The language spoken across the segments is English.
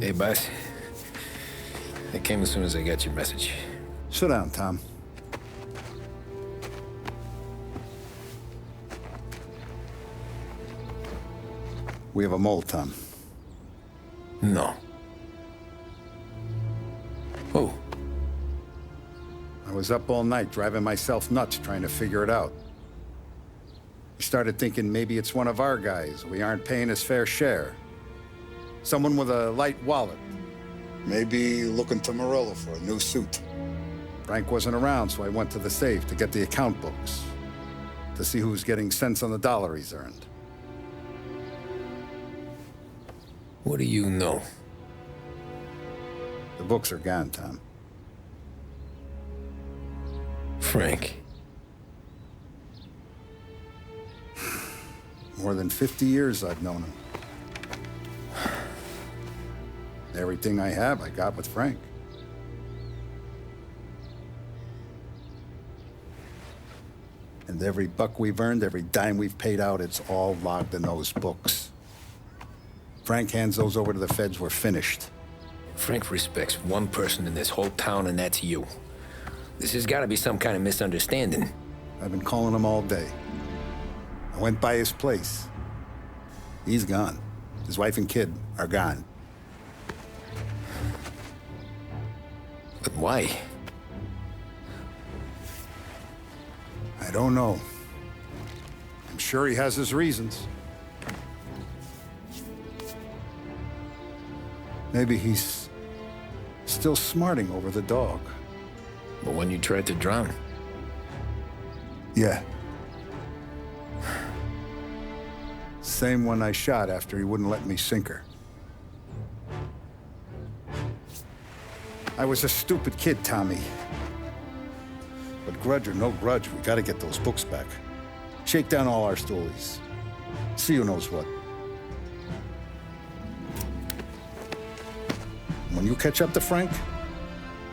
Hey, boss. I came as soon as I got your message. Sit down, Tom. We have a mole, Tom. No. Who? I was up all night driving myself nuts trying to figure it out. I started thinking maybe it's one of our guys. We aren't paying his fair share. Someone with a light wallet. Maybe looking to Morello for a new suit. Frank wasn't around, so I went to the safe to get the account books. To see who's getting cents on the dollar he's earned. What do you know? The books are gone, Tom. Frank. More than 50 years I've known him. Everything I have, I got with Frank. And every buck we've earned, every dime we've paid out, it's all logged in those books. Frank hands those over to the feds, we're finished. Frank respects one person in this whole town, and that's you. This has got to be some kind of misunderstanding. I've been calling him all day. I went by his place. He's gone. His wife and kid are gone. But why? I don't know. I'm sure he has his reasons. Maybe he's still smarting over the dog. But when you tried to drown? Yeah. Same one I shot after he wouldn't let me sink her. I was a stupid kid, Tommy. But grudge or no grudge, we gotta get those books back. Shake down all our stories. See who knows what. When you catch up to Frank,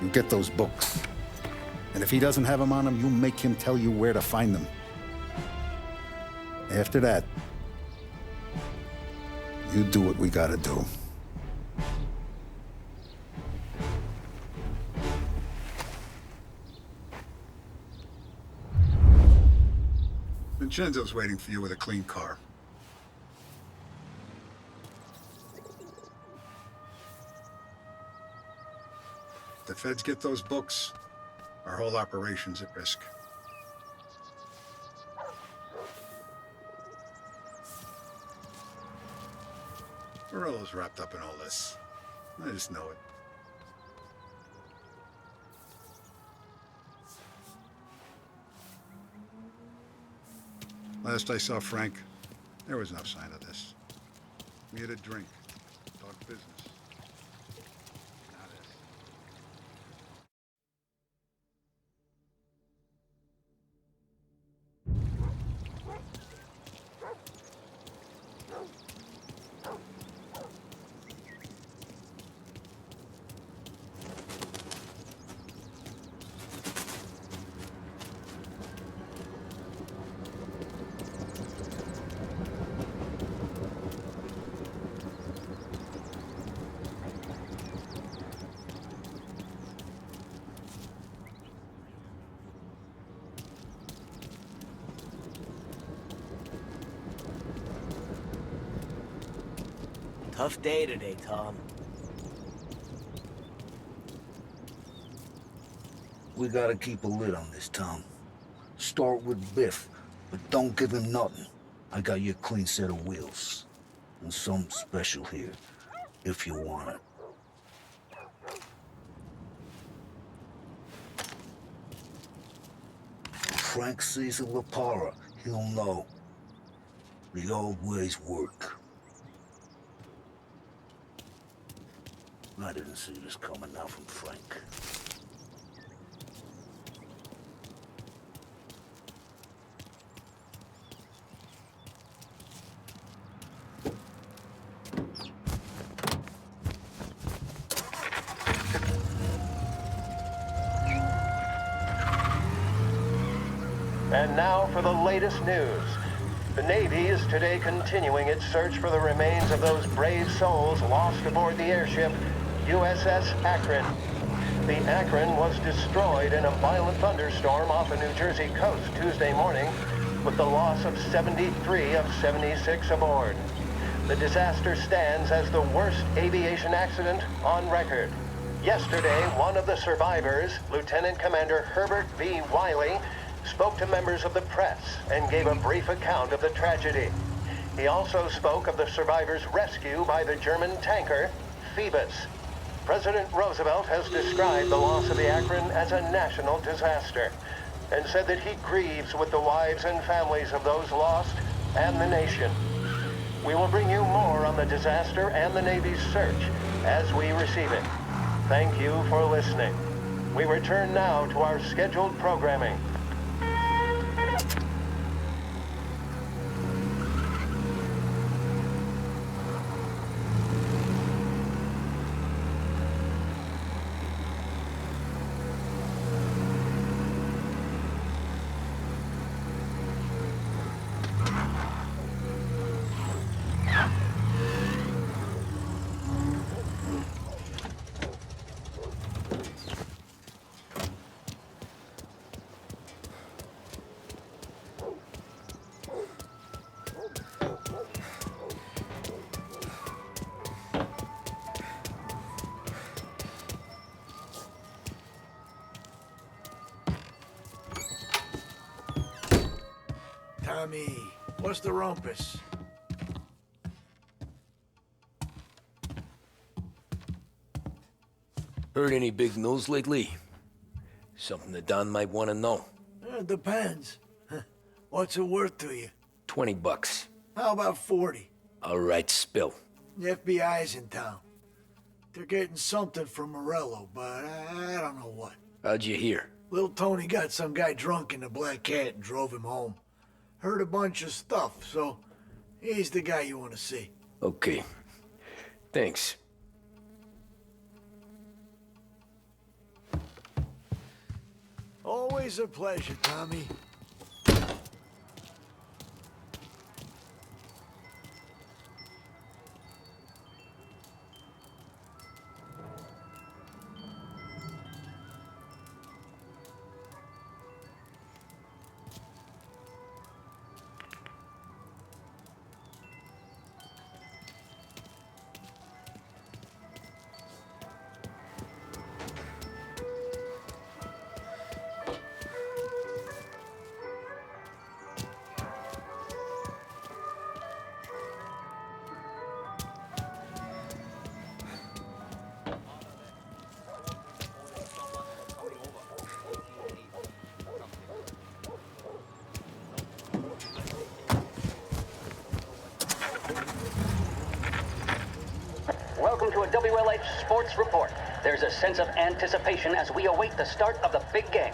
you get those books. And if he doesn't have them on him, you make him tell you where to find them. After that, you do what we gotta do. Vincenzo's waiting for you with a clean car. If the feds get those books, our whole operation's at risk. Morello's wrapped up in all this. I just know it. Last I saw Frank, there was no sign of this. We had a drink, talk business. Not it. Tough day today, Tom. We gotta keep a lid on this, Tom. Start with Biff, but don't give him nothing. I got you a clean set of wheels. And something special here, if you want it. If Frank sees a Lapara, he'll know. The old ways work. I didn't see this coming now from Frank. And now for the latest news. The Navy is today continuing its search for the remains of those brave souls lost aboard the airship USS Akron. The Akron was destroyed in a violent thunderstorm off the New Jersey coast Tuesday morning, with the loss of 73 of 76 aboard. The disaster stands as the worst aviation accident on record. Yesterday, one of the survivors, Lieutenant Commander Herbert V. Wiley, spoke to members of the press and gave a brief account of the tragedy. He also spoke of the survivors' rescue by the German tanker, Phoebus. President Roosevelt has described the loss of the Akron as a national disaster and said that he grieves with the wives and families of those lost and the nation. We will bring you more on the disaster and the Navy's search as we receive it. Thank you for listening. We return now to our scheduled programming. Tommy, what's the rumpus? Heard any big news lately? Something that Don might want to know. Depends. What's it worth to you? $20. How about 40? All right, spill. The FBI's in town. They're getting something from Morello, but I don't know what. How'd you hear? Little Tony got some guy drunk in the Black Cat and drove him home. Heard a bunch of stuff, so he's the guy you want to see. Okay. Thanks. Always a pleasure, Tommy. Welcome to a WLH Sports Report. There's a sense of anticipation as we await the start of the big game.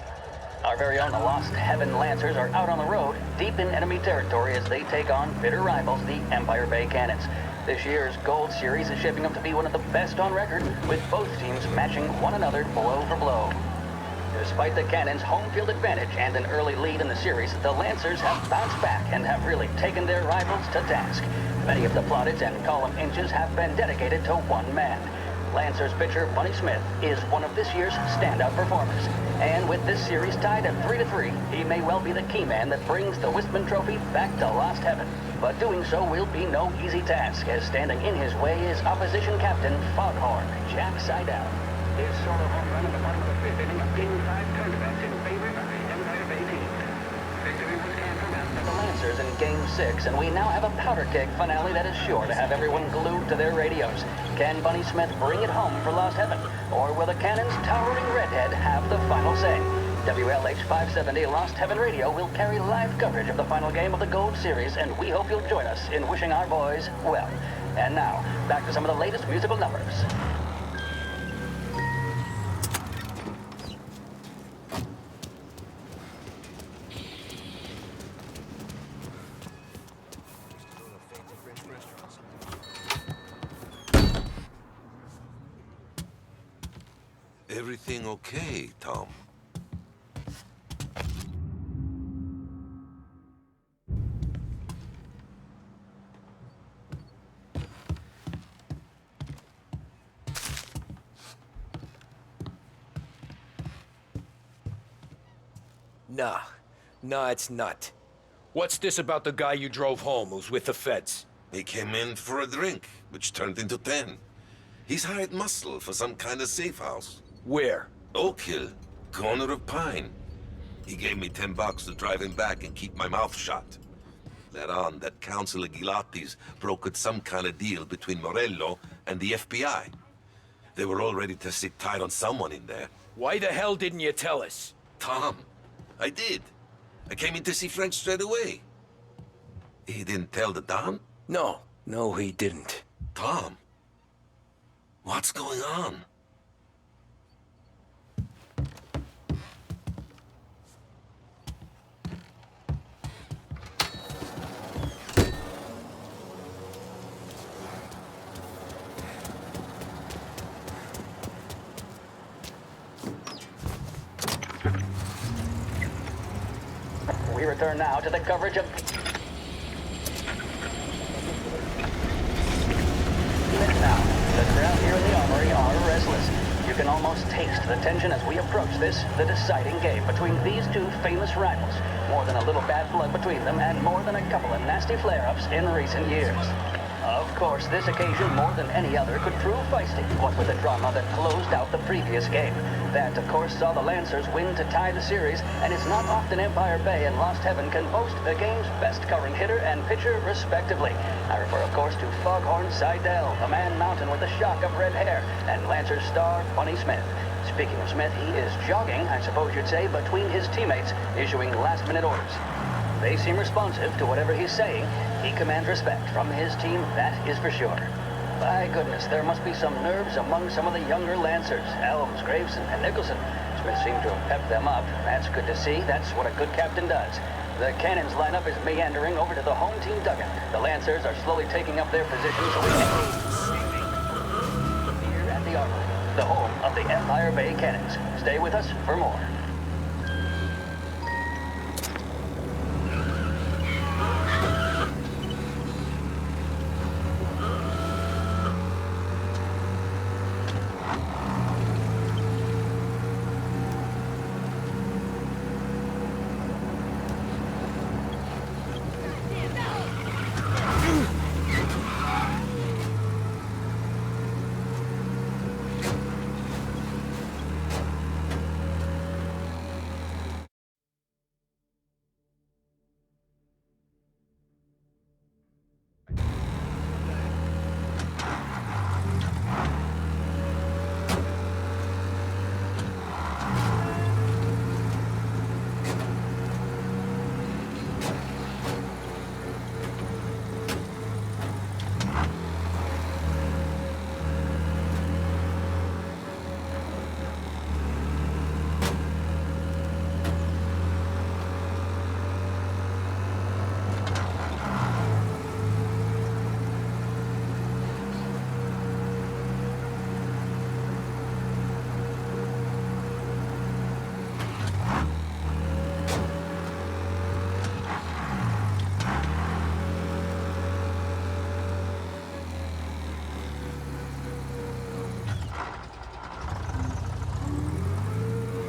Our very own Lost Heaven Lancers are out on the road, deep in enemy territory as they take on bitter rivals, the Empire Bay Cannons. This year's Gold Series is shaping up to be one of the best on record, with both teams matching one another blow for blow. Despite the Cannons' home field advantage and an early lead in the series, the Lancers have bounced back and have really taken their rivals to task. Many of the plaudits and column inches have been dedicated to one man. Lancers pitcher Bunny Smith is one of this year's standout performers. And with this series tied at 3-3, he may well be the key man that brings the Wistman Trophy back to Lost Heaven. But doing so will be no easy task, as standing in his way is opposition captain Foghorn Jack Seidel. His solo home run at the bottom of the fifth inning of Game 5 tournament in favor of the Empire Bay team. Victory was canceled for the Lancers in Game 6, and we now have a powder keg finale that is sure to have everyone glued to their radios. Can Bunny Smith bring it home for Lost Heaven, or will the Cannons' towering redhead have the final say? WLH 570 Lost Heaven Radio will carry live coverage of the final game of the Gold Series, and we hope you'll join us in wishing our boys well. And now, back to some of the latest musical numbers. Everything okay, Tom? Nah. Nah, it's not. What's this about the guy you drove home who's with the feds? He came in for a drink, which turned into 10. He's hired muscle for some kind of safe house. Where? Oak Hill, corner of Pine. He gave me $10 to drive him back and keep my mouth shut. Later on, that Councilor Gilatti's brokered some kind of deal between Morello and the FBI. They were all ready to sit tight on someone in there. Why the hell didn't you tell us? Tom, I did. I came in to see Frank straight away. He didn't tell the Don? No. No, he didn't. Tom, what's going on? We return now to the coverage of... Now, the crowd here in the armory are restless. You can almost taste the tension as we approach this, the deciding game between these two famous rivals. More than a little bad blood between them, and more than a couple of nasty flare-ups in recent years. Of course, this occasion, more than any other, could prove feisty, what with the drama that closed out the previous game. That, of course, saw the Lancers win to tie the series, and it's not often Empire Bay and Lost Heaven can boast the game's best current hitter and pitcher, respectively. I refer, of course, to Foghorn Seidel, the man mountain with the shock of red hair, and Lancers star Bunny Smith. Speaking of Smith, he is jogging, I suppose you'd say, between his teammates, issuing last-minute orders. They seem responsive to whatever he's saying. He commands respect from his team, that is for sure. By goodness, there must be some nerves among some of the younger Lancers. Elms, Graveson, and Nicholson. Smith seemed to have pepped them up. That's good to see. That's what a good captain does. The cannons lineup is meandering over to the home team dugout. The Lancers are slowly taking up their positions here at the Armory, the home of the Empire Bay Cannons. Stay with us for more.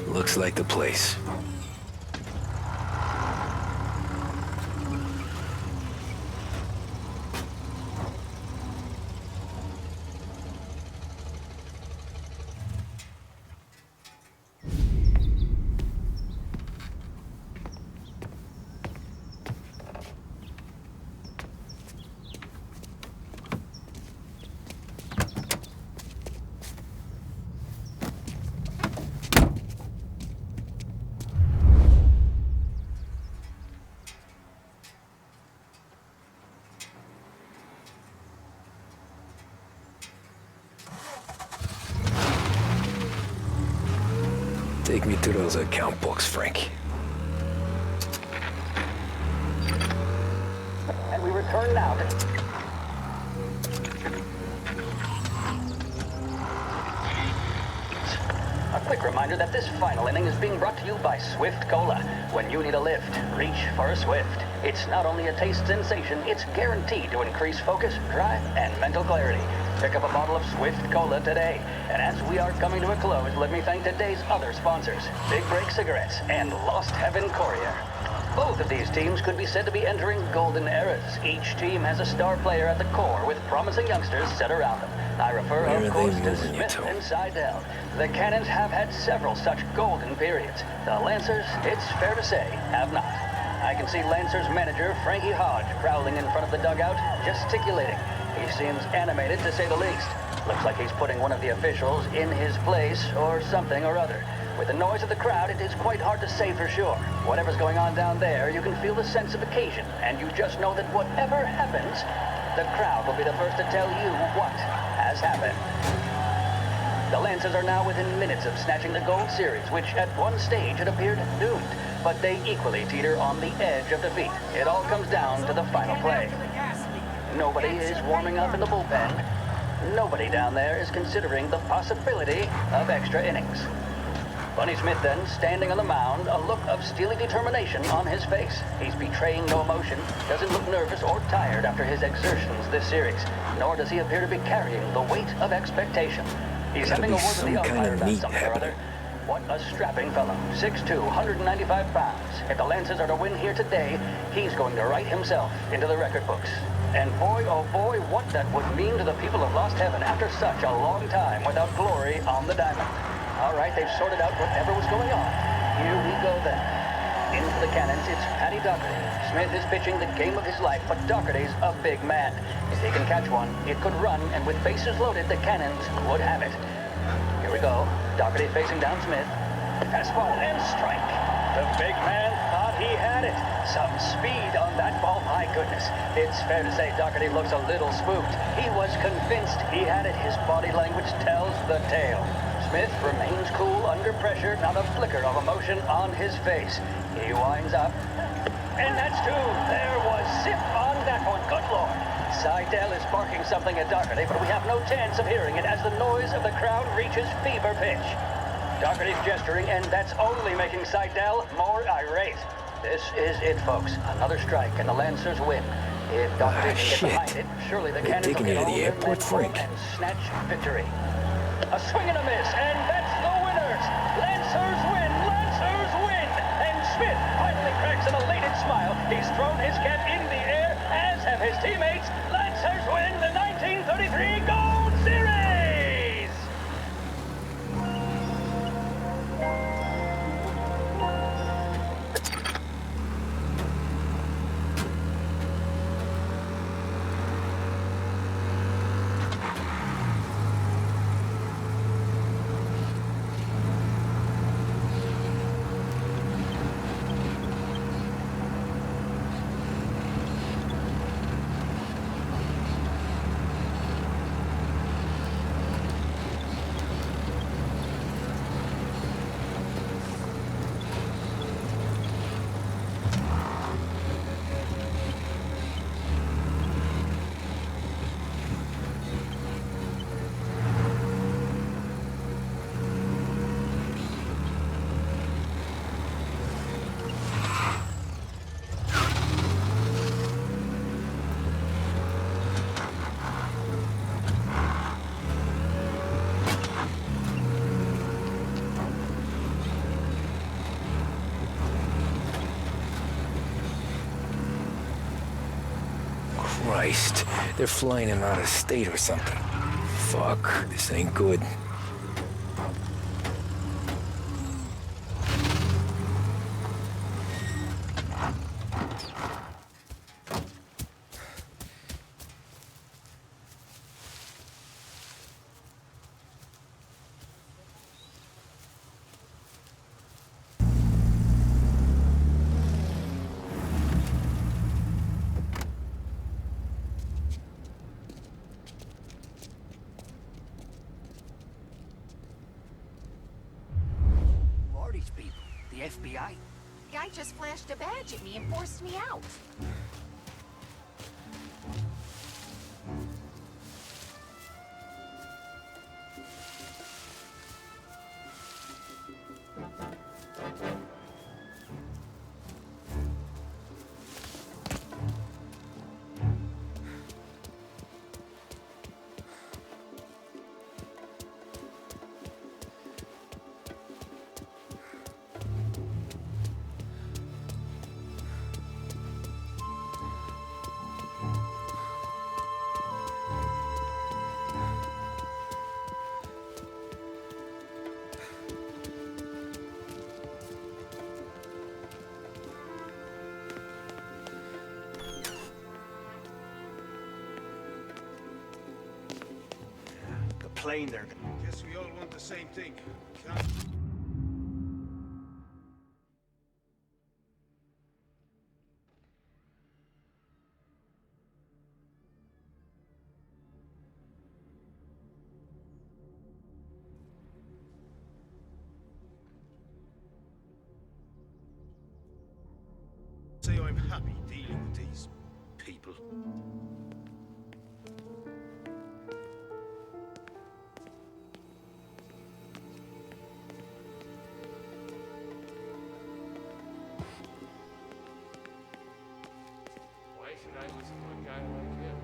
Looks like the place. Take me to those account books, Frank. And we return now to... A quick reminder that this final inning is being brought to you by Swift Cola. When you need a lift, reach for a Swift. It's not only a taste sensation, it's guaranteed to increase focus, drive, and mental clarity. Pick up a bottle of Swift Cola today. And as we are coming to a close, let me thank today's other sponsors, Big Break Cigarettes and Lost Heaven Courier. Both of these teams could be said to be entering golden eras. Each team has a star player at the core with promising youngsters set around them. I refer, Where are of they course, to moving you Smith to? and Seidel. The Cannons have had several such golden periods. The Lancers, it's fair to say, have not. I can see Lancers manager Frankie Hodge prowling in front of the dugout, gesticulating. He seems animated, to say the least. Looks like he's putting one of the officials in his place or something or other. With the noise of the crowd, it is quite hard to say for sure. Whatever's going on down there, you can feel the sense of occasion, and you just know that whatever happens, the crowd will be the first to tell you what has happened. The Lancers are now within minutes of snatching the Gold Series, which at one stage had appeared doomed. But they equally teeter on the edge of defeat. It all comes down to the final play. Nobody is warming up in the bullpen. Nobody down there is considering the possibility of extra innings. Bunny Smith then, standing on the mound, a look of steely determination on his face. He's betraying no emotion, doesn't look nervous or tired after his exertions this series, nor does he appear to be carrying the weight of expectation. He's having a word with the umpire about something or other. What a strapping fellow. 6'2", 195 pounds. If the Lancers are to win here today, he's going to write himself into the record books. And boy, oh boy, what that would mean to the people of Lost Heaven after such a long time without glory on the diamond. All right, they've sorted out whatever was going on. Here we go then. Into the Cannons, it's Paddy Doherty. Smith is pitching the game of his life, but Doherty's a big man. If he can catch one, it could run, and with bases loaded, the Cannons would have it. Here we go. Doherty facing down Smith. Fastball and strike. The big man thought he had it. Some speed on that ball, my goodness. It's fair to say Doherty looks a little spooked. He was convinced he had it. His body language tells the tale. Smith remains cool under pressure, not a flicker of emotion on his face. He winds up. And that's two. There was zip on that one. Good Lord. Seidel is barking something at Doherty, but we have no chance of hearing it as the noise of the crowd reaches fever pitch. Doherty's gesturing, and that's only making Seidel more irate. This is it, folks. Another strike, and the Lancers win. If Doherty can get behind it, surely the Cannons will taking get you to all the their airport, men home Frank? and snatch victory. A swing and a miss, and that's the winners. Lancers win! Lancers win! And Smith finally cracks an elated smile. He's thrown his cap in the air, as have his teammates. Lancers win the 1933 Gold Series! Christ, they're flying him out of state or something. Fuck, this ain't good. Who are these people? The FBI? Guy just flashed a badge at me and forced me out. claim they're... Guess we all want the same thing. Say I'm happy dealing with these people. Why should I listen to a guy like him?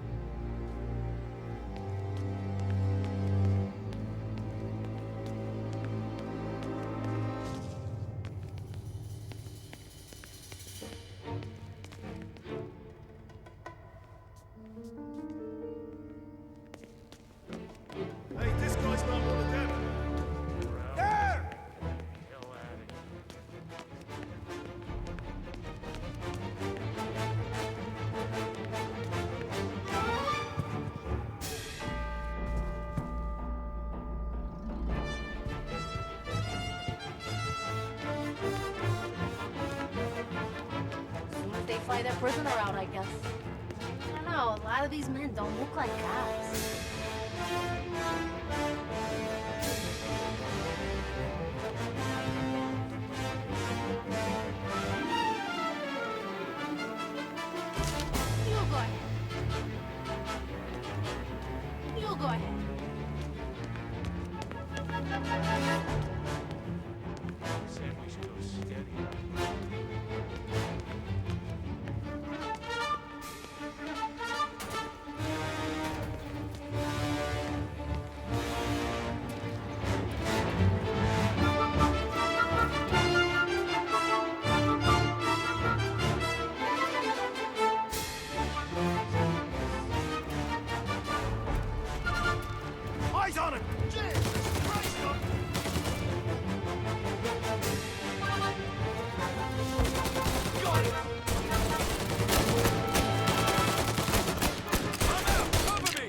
Hey, this guy's not one of them. There! Hell at it. Soon as they fly their prisoner out, I guess. I don't know, a lot of these men don't look like cops. You go ahead. You go ahead. Saying we should go steady. Eyes on him! Jesus Christ! Got it! I'm out! Cover me!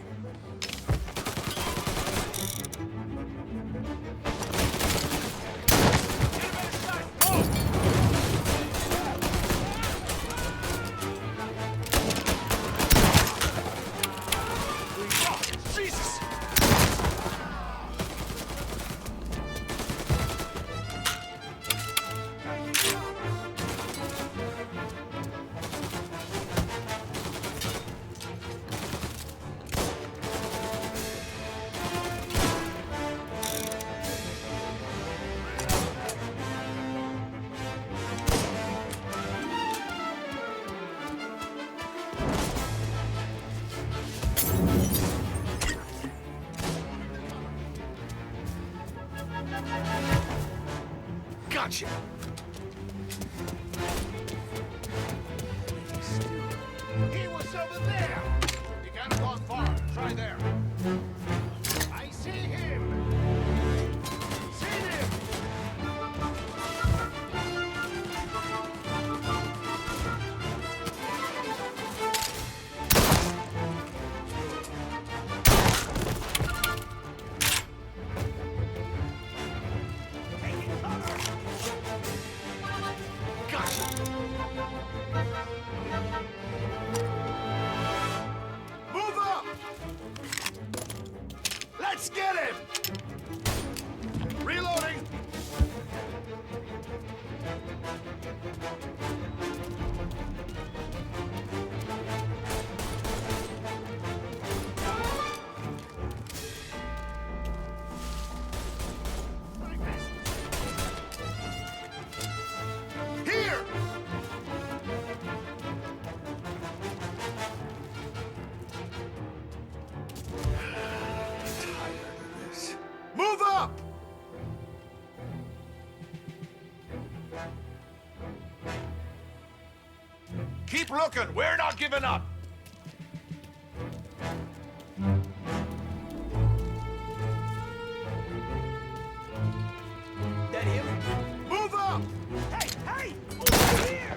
Get him in his sight! Oh! Jesus! Gotcha! He was over there! You can't have gone far. Try there. I see him! See him! Taking cover! Gotcha! Move up! Let's get him! Reloading! Here! Tired of this. Move up! Keep looking. We're not giving up. That him? Move up! Hey, hey! Over here!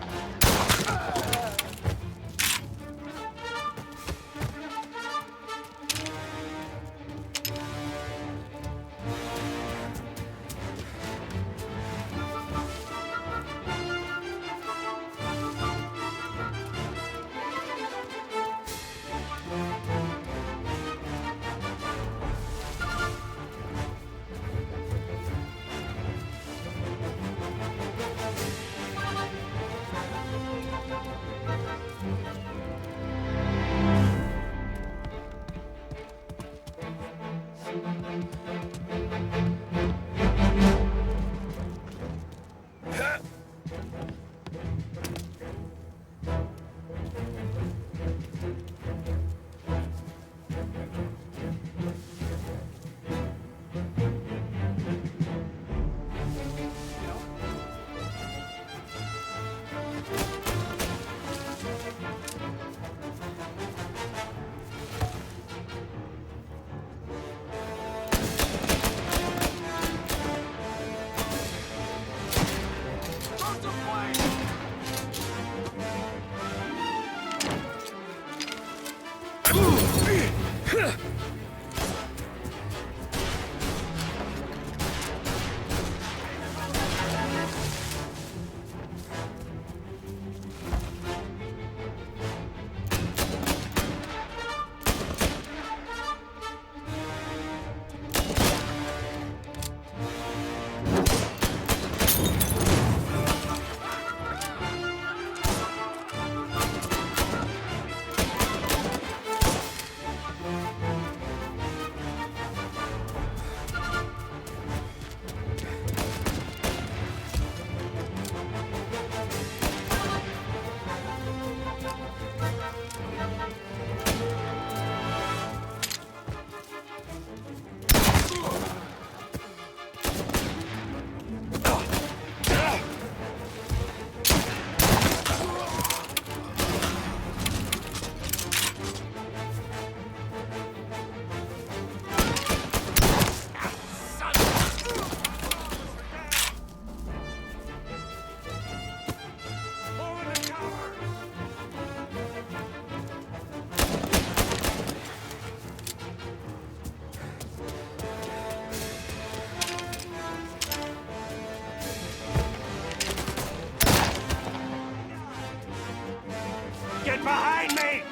Get behind me!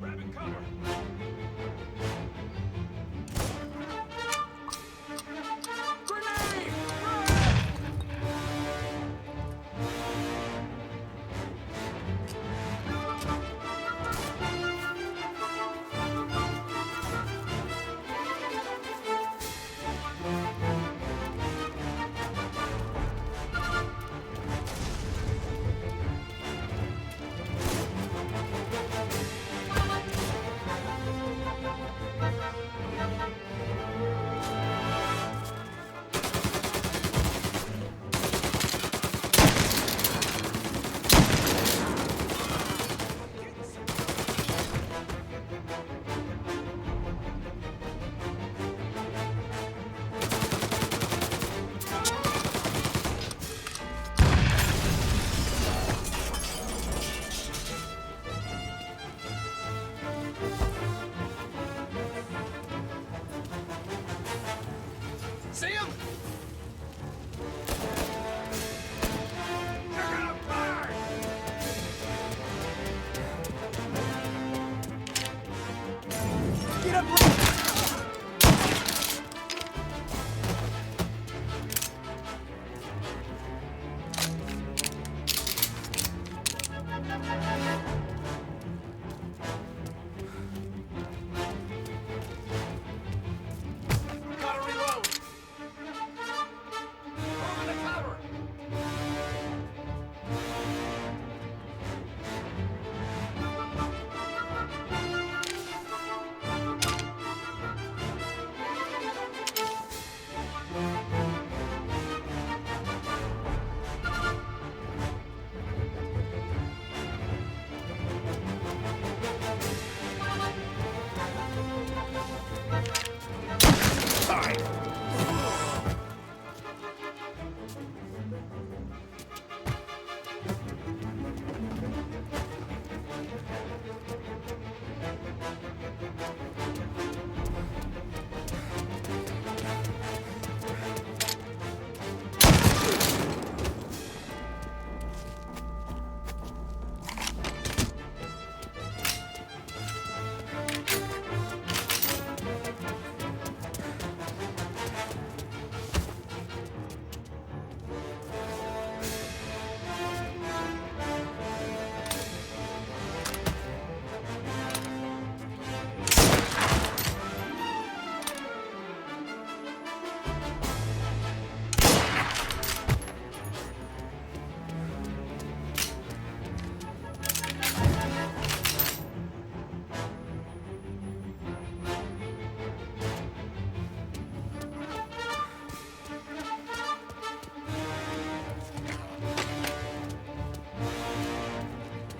Grabbing cover. Grenade! See him? You're gonna burn! Get up! Gotta reload! Over the cover!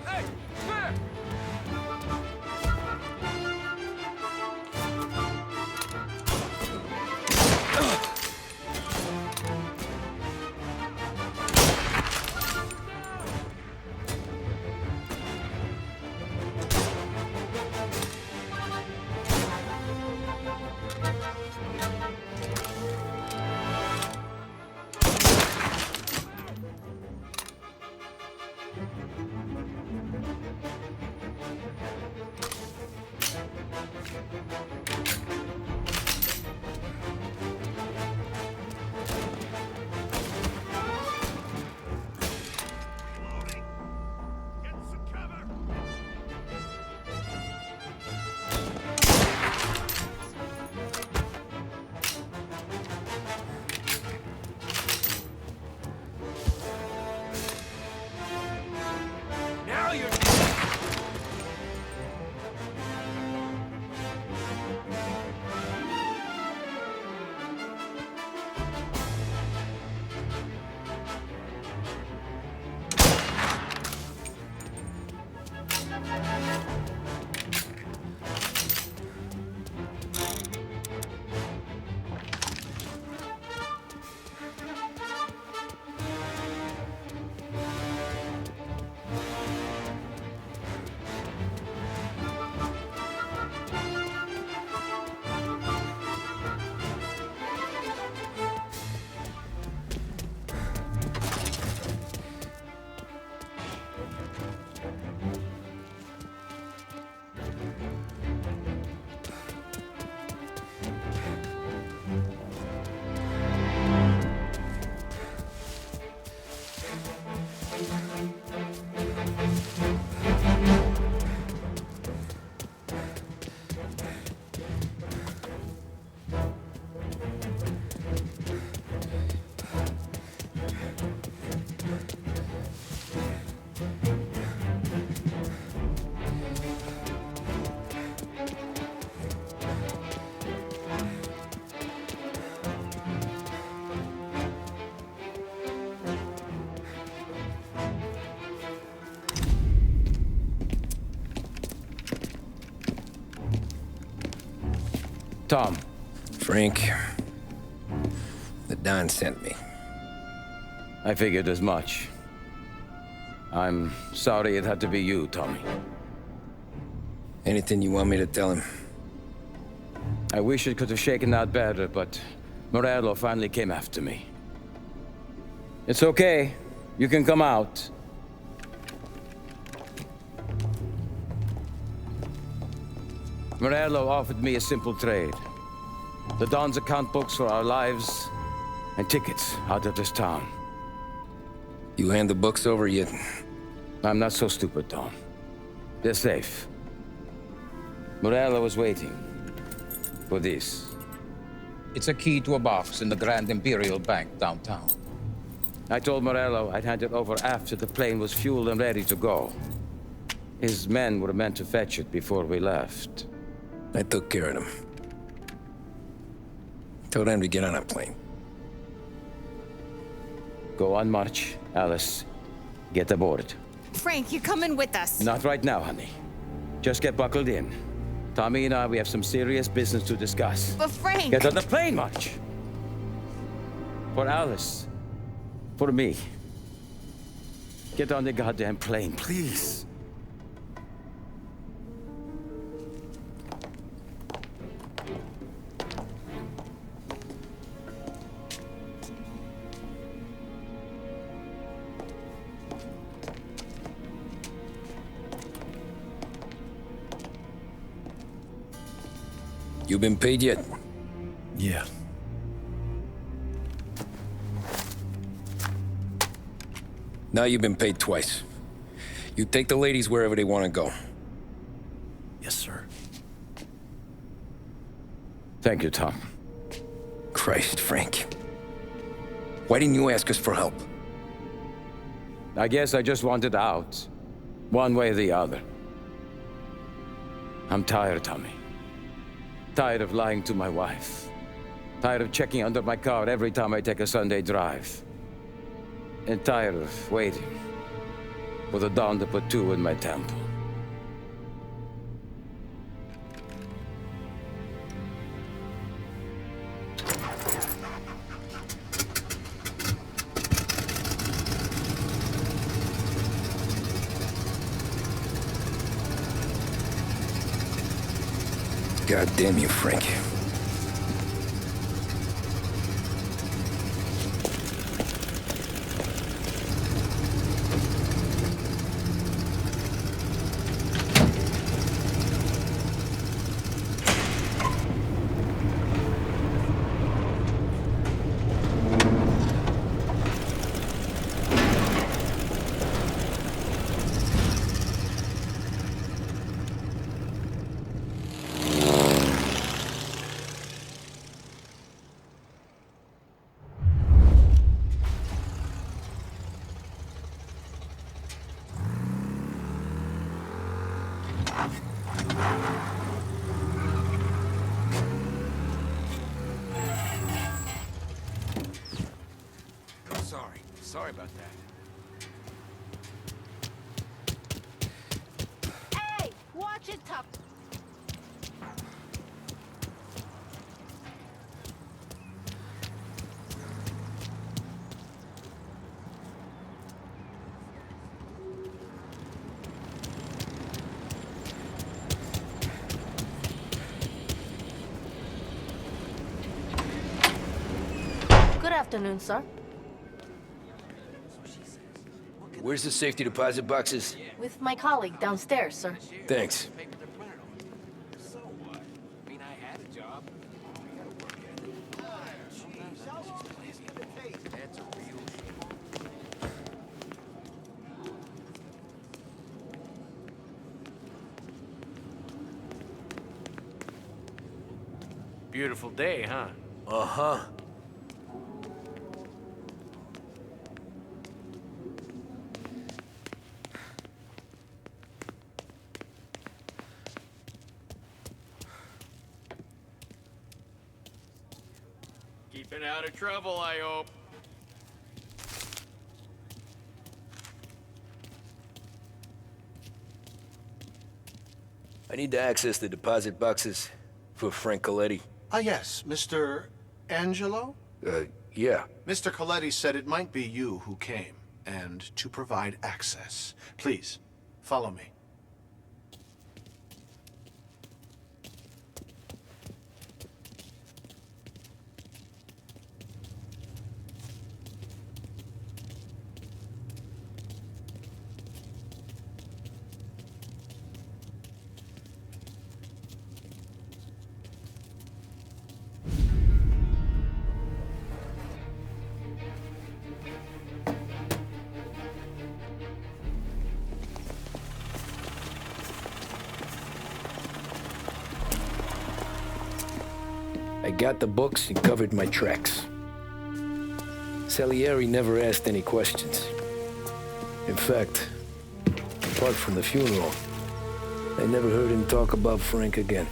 Hey, come here! Get some cover! Now you're... Tom. Frank, the Don sent me. I figured as much. I'm sorry it had to be you, Tommy. Anything you want me to tell him? I wish it could have shaken out better, but Morello finally came after me. It's okay. You can come out. Morello offered me a simple trade. The Don's account books for our lives and tickets out of this town. You hand the books over yet? I'm not so stupid, Tom. They're safe. Morello was waiting for this. It's a key to a box in the Grand Imperial Bank downtown. I told Morello I'd hand it over after the plane was fueled and ready to go. His men were meant to fetch it before we left. I took care of them. Told them to get on a plane. Go on, march, Alice. Get aboard. Frank, you're coming with us. Not right now, honey. Just get buckled in. Tommy and I, we have some serious business to discuss. But Frank... Get on the plane, March! For Alice. For me. Get on the goddamn plane, please. You been paid yet? Yeah. Now you've been paid twice. You take the ladies wherever they want to go. Yes, sir. Thank you, Tom. Christ, Frank. Why didn't you ask us for help? I guess I just wanted out. One way or the other. I'm tired, Tommy. Tired of lying to my wife. Tired of checking under my car every time I take a Sunday drive. And tired of waiting for the dawn to put two in my temple. God damn you, Frank. Sorry about that. Hey, watch it, Tuck. Good afternoon, sir. Where's the safety deposit boxes? With my colleague downstairs, sir. Thanks. Beautiful day, huh? Uh-huh. Keeping out of trouble, I hope. I need to access the deposit boxes for Frank Coletti. Ah, yes, Mr. Angelo? Yeah. Mr. Coletti said it might be you who came, and to provide access. Please, follow me. I got the books and covered my tracks. Salieri never asked any questions. In fact, apart from the funeral, I never heard him talk about Frank again.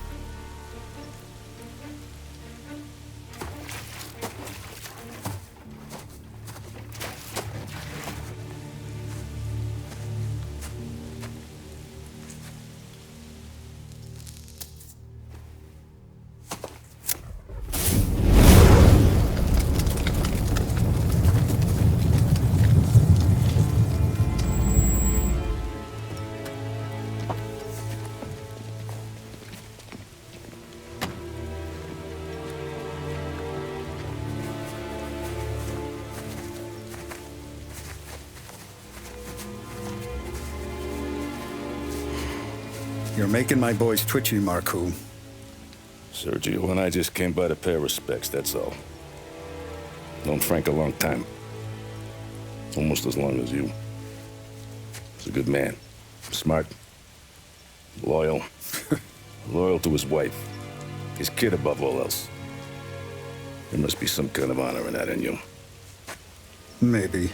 You're making my boys twitchy, Marku. Sergio and I just came by to pay respects, that's all. Known Frank a long time. Almost as long as you. He's a good man. Smart. Loyal. Loyal to his wife. His kid above all else. There must be some kind of honor in that in you. Maybe.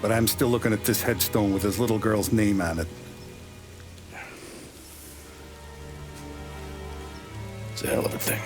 But I'm still looking at this headstone with his little girl's name on it. It's a hell of a thing.